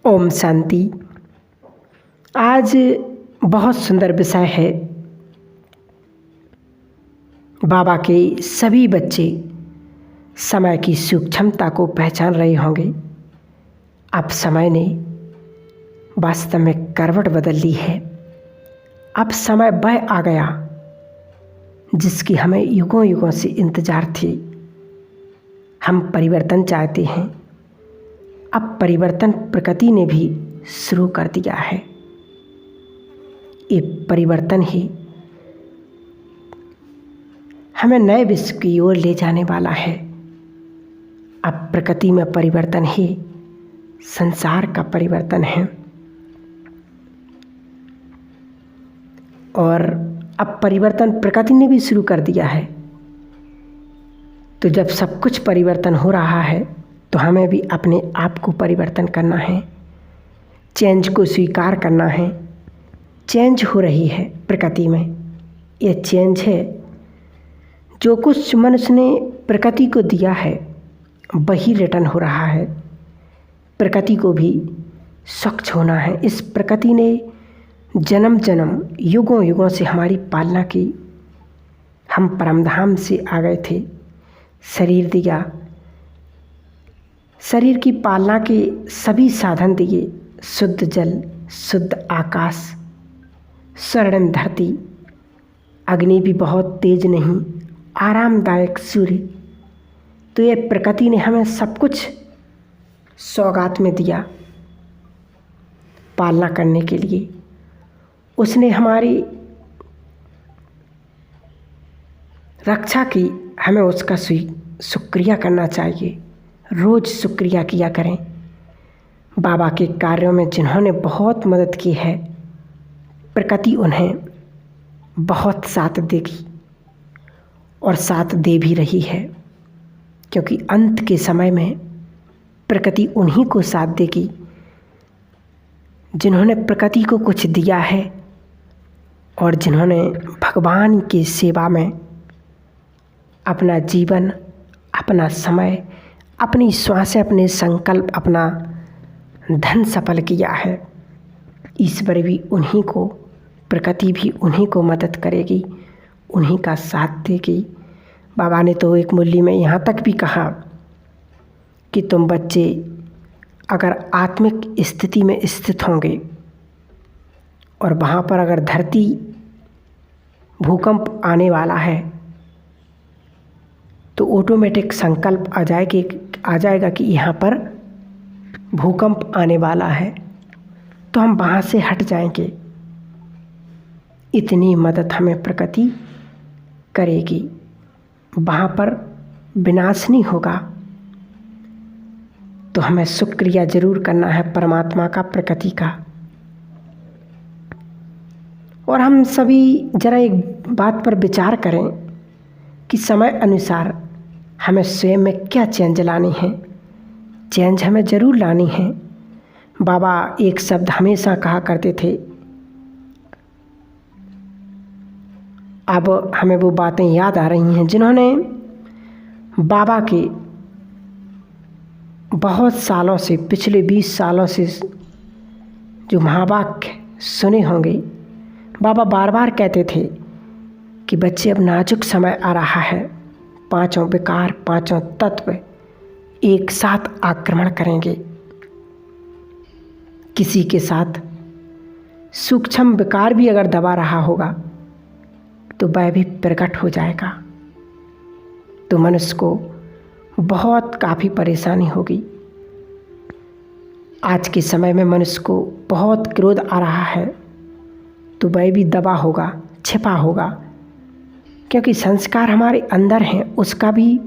ओम शांति। आज बहुत सुंदर विषय है। बाबा के सभी बच्चे समय की सूक्ष्मता को पहचान रहे होंगे। अब समय ने वास्तव में करवट बदल ली है। अब समय वह आ गया जिसकी हमें युगों युगों से इंतजार थी। हम परिवर्तन चाहते हैं। अब परिवर्तन प्रकृति ने भी शुरू कर दिया है। ये परिवर्तन ही हमें नए विश्व की ओर ले जाने वाला है। अब प्रकृति में परिवर्तन ही संसार का परिवर्तन है। और अब परिवर्तन प्रकृति ने भी शुरू कर दिया है। तो जब सब कुछ परिवर्तन हो रहा है तो हमें भी अपने आप को परिवर्तन करना है। चेंज को स्वीकार करना है। चेंज हो रही है प्रकृति में। यह चेंज है जो कुछ मनुष्य ने प्रकृति को दिया है वही रिटर्न हो रहा है। प्रकृति को भी स्वच्छ होना है। इस प्रकृति ने जन्म जन्म युगों युगों से हमारी पालना की। हम परमधाम से आ गए थे, शरीर दिया, शरीर की पालना के सभी साधन दिए। शुद्ध जल, शुद्ध आकाश, स्वर्णिम धरती, अग्नि भी बहुत तेज नहीं, आरामदायक सूर्य। तो ये प्रकृति ने हमें सब कुछ सौगात में दिया पालना करने के लिए। उसने हमारी रक्षा की, हमें उसका शुक्रिया करना चाहिए। रोज़ शुक्रिया किया करें। बाबा के कार्यों में जिन्होंने बहुत मदद की है प्रकृति उन्हें बहुत साथ देगी और साथ दे भी रही है, क्योंकि अंत के समय में प्रकृति उन्हीं को साथ देगी जिन्होंने प्रकृति को कुछ दिया है और जिन्होंने भगवान की सेवा में अपना जीवन, अपना समय, अपनी श्वासें, अपने संकल्प, अपना धन सफल किया है। ईश्वर भी उन्हीं को, प्रकृति भी उन्हीं को मदद करेगी, उन्हीं का साथ देगी। बाबा ने तो एक मुरली में यहाँ तक भी कहा कि तुम बच्चे अगर आत्मिक स्थिति में स्थित होंगे और वहाँ पर अगर धरती भूकंप आने वाला है तो ऑटोमेटिक संकल्प आ जाएगा कि यहाँ पर भूकंप आने वाला है, तो हम वहाँ से हट जाएंगे। इतनी मदद हमें प्रकृति करेगी। वहाँ पर विनाश नहीं होगा। तो हमें शुक्रिया ज़रूर करना है परमात्मा का, प्रकृति का। और हम सभी ज़रा एक बात पर विचार करें कि समय अनुसार हमें स्वयं में क्या चेंज लानी है। चेंज हमें ज़रूर लानी है। बाबा एक शब्द हमेशा कहा करते थे, अब हमें वो बातें याद आ रही हैं जिन्होंने बाबा के बहुत सालों से, पिछले 20 सालों से जो महावाक्य सुने होंगे। बाबा बार बार कहते थे कि बच्चे अब नाजुक समय आ रहा है। पांचों विकार, पांचों तत्व एक साथ आक्रमण करेंगे। किसी के साथ सूक्ष्म विकार भी अगर दबा रहा होगा तो वह भी प्रकट हो जाएगा। तो मनुष्य को बहुत काफ़ी परेशानी होगी। आज के समय में मनुष्य को बहुत क्रोध आ रहा है तो वह भी दबा होगा, छिपा होगा, क्योंकि संस्कार हमारे अंदर हैं। उसका भी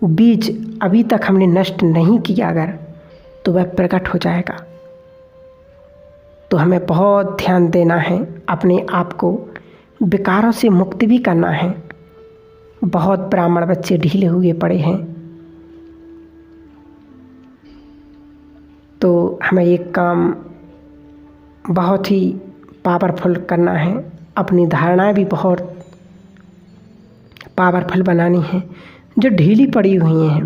बीज अभी तक हमने नष्ट नहीं किया अगर, तो वह प्रकट हो जाएगा। तो हमें बहुत ध्यान देना है, अपने आप को विकारों से मुक्त भी करना है। बहुत ब्राह्मण बच्चे ढीले हुए पड़े हैं। तो हमें एक काम बहुत ही पावरफुल करना है। अपनी धारणाएं भी बहुत पावरफुल बनानी है। जो ढीली पड़ी हुई हैं,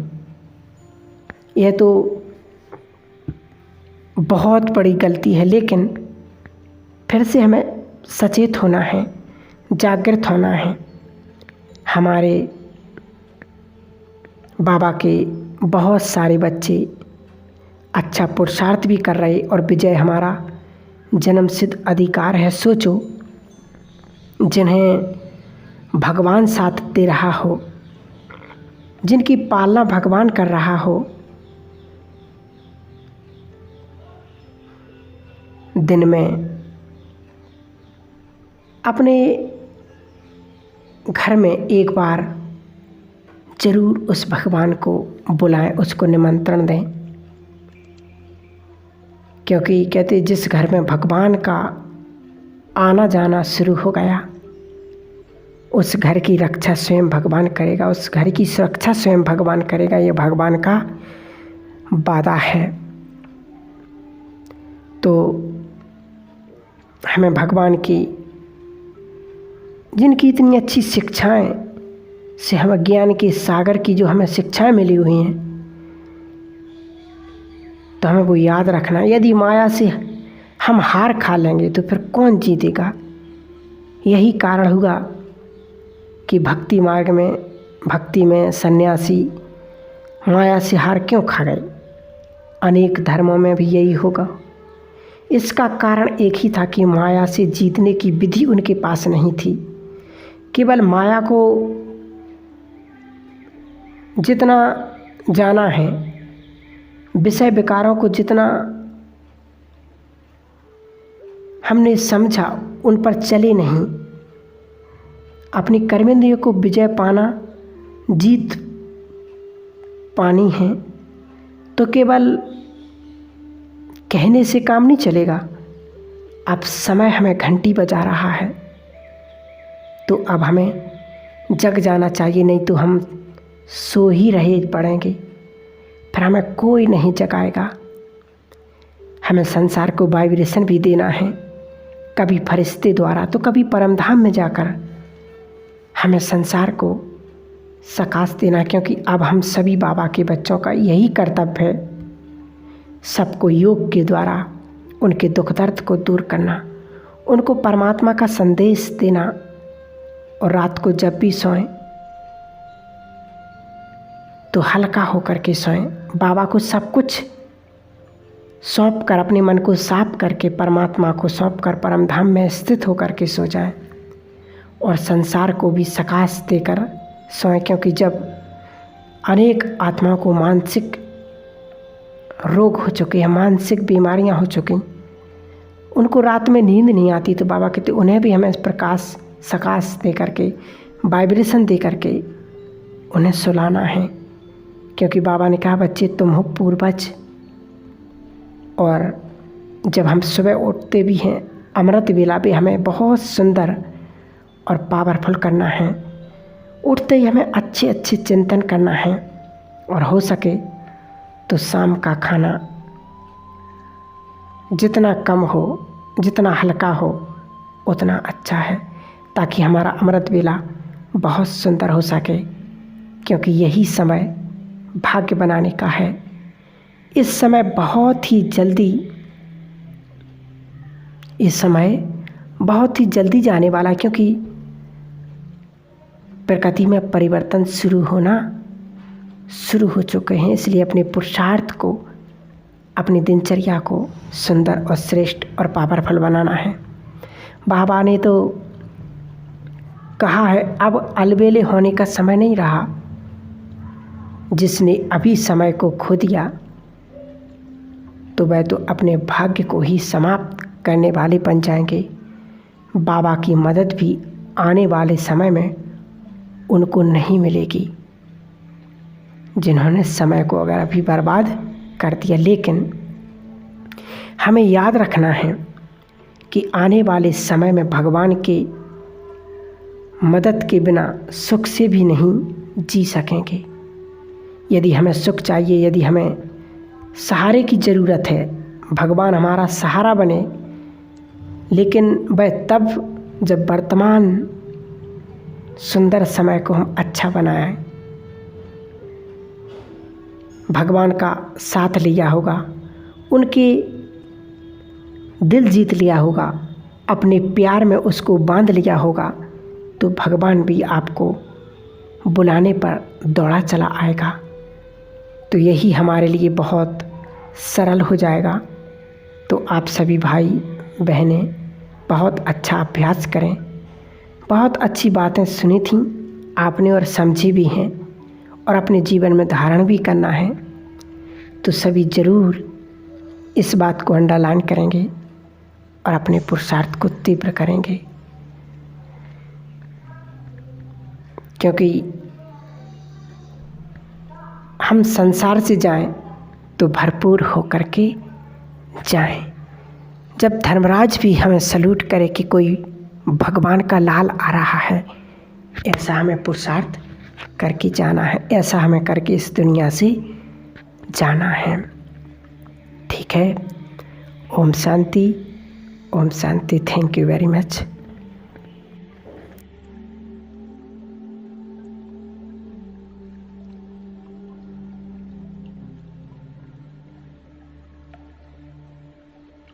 यह तो बहुत बड़ी गलती है, लेकिन फिर से हमें सचेत होना है, जागृत होना है। हमारे बाबा के बहुत सारे बच्चे अच्छा पुरुषार्थ भी कर रहे और विजय हमारा जन्मसिद्ध अधिकार है। सोचो, जिन्हें भगवान साथ दे रहा हो, जिनकी पालना भगवान कर रहा हो, दिन में अपने घर में एक बार जरूर उस भगवान को बुलाएं, उसको निमंत्रण दें। क्योंकि कहते जिस घर में भगवान का आना जाना शुरू हो गया, उस घर की रक्षा स्वयं भगवान करेगा, उस घर की सुरक्षा स्वयं भगवान करेगा। ये भगवान का वादा है। तो हमें भगवान की जिनकी इतनी अच्छी शिक्षाएं से, हमें ज्ञान के सागर की जो हमें शिक्षाएं मिली हुई हैं, तो हमें वो याद रखना। यदि माया से हम हार खा लेंगे तो फिर कौन जीतेगा? यही कारण हुआ कि भक्ति मार्ग में, भक्ति में सन्यासी माया से हार क्यों खा गए। अनेक धर्मों में भी यही होगा। इसका कारण एक ही था कि माया से जीतने की विधि उनके पास नहीं थी। केवल माया को जितना जाना है, विषय विकारों को जितना हमने समझा, उन पर चले नहीं। अपनी कर्मेंद्रियों को विजय पाना, जीत पानी है, तो केवल कहने से काम नहीं चलेगा। अब समय हमें घंटी बजा रहा है, तो अब हमें जग जाना चाहिए, नहीं तो हम सो ही रहे पड़ेंगे, फिर हमें कोई नहीं जगाएगा। हमें संसार को वाइब्रेशन भी देना है, कभी फरिश्ते द्वारा तो कभी परमधाम में जाकर हमें संसार को सकाश देना। क्योंकि अब हम सभी बाबा के बच्चों का यही कर्तव्य है, सबको योग के द्वारा उनके दुख दर्द को दूर करना, उनको परमात्मा का संदेश देना। और रात को जब भी सोएं तो हल्का होकर के सोएं, बाबा को सब कुछ सौंप कर, अपने मन को साफ करके परमात्मा को सौंप कर परमधाम में स्थित होकर के सो जाएं। और संसार को भी सकाश देकर सोएं। क्योंकि जब अनेक आत्माओं को मानसिक रोग हो चुके हैं, मानसिक बीमारियां हो चुकी, उनको रात में नींद नहीं आती, तो बाबा कहते उन्हें भी हमें प्रकाश सकाश दे करके, वाइब्रेशन दे करके उन्हें सुलाना है। क्योंकि बाबा ने कहा, बच्चे तुम हो पूर्वज। और जब हम सुबह उठते भी हैं, अमृत वेला भी हमें बहुत सुंदर और पावरफुल करना है। उठते ही हमें अच्छे अच्छे चिंतन करना है, और हो सके तो शाम का खाना जितना कम हो, जितना हल्का हो, उतना अच्छा है, ताकि हमारा अमृत वेला बहुत सुंदर हो सके। क्योंकि यही समय भाग्य बनाने का है। इस समय बहुत ही जल्दी, इस समय बहुत ही जल्दी जाने वाला है। क्योंकि प्रकृति में परिवर्तन शुरू हो चुके हैं। इसलिए अपने पुरुषार्थ को, अपनी दिनचर्या को सुंदर और श्रेष्ठ और पावरफुल बनाना है। बाबा ने तो कहा है, अब अलबेले होने का समय नहीं रहा। जिसने अभी समय को खो दिया तो वह तो अपने भाग्य को ही समाप्त करने वाले बन जाएंगे। बाबा की मदद भी आने वाले समय में उनको नहीं मिलेगी, जिन्होंने समय को अगर अभी बर्बाद कर दिया। लेकिन हमें याद रखना है कि आने वाले समय में भगवान के मदद के बिना सुख से भी नहीं जी सकेंगे। यदि हमें सुख चाहिए, यदि हमें सहारे की ज़रूरत है, भगवान हमारा सहारा बने, लेकिन वह तब जब वर्तमान सुंदर समय को हम अच्छा बनाएं, भगवान का साथ लिया होगा, उनके दिल जीत लिया होगा, अपने प्यार में उसको बांध लिया होगा, तो भगवान भी आपको बुलाने पर दौड़ा चला आएगा। तो यही हमारे लिए बहुत सरल हो जाएगा। तो आप सभी भाई बहनें बहुत अच्छा अभ्यास करें। बहुत अच्छी बातें सुनी थी आपने और समझी भी हैं और अपने जीवन में धारण भी करना है। तो सभी ज़रूर इस बात को अंडरलाइन करेंगे और अपने पुरुषार्थ को तीव्र करेंगे, क्योंकि हम संसार से जाएं तो भरपूर होकर के जाएं। जब धर्मराज भी हमें सल्यूट करे कि कोई भगवान का लाल आ रहा है, ऐसा हमें पुरुषार्थ करके जाना है, ऐसा हमें करके इस दुनिया से जाना है। ठीक है। ओम शांति, ओम शांति। Thank you very much.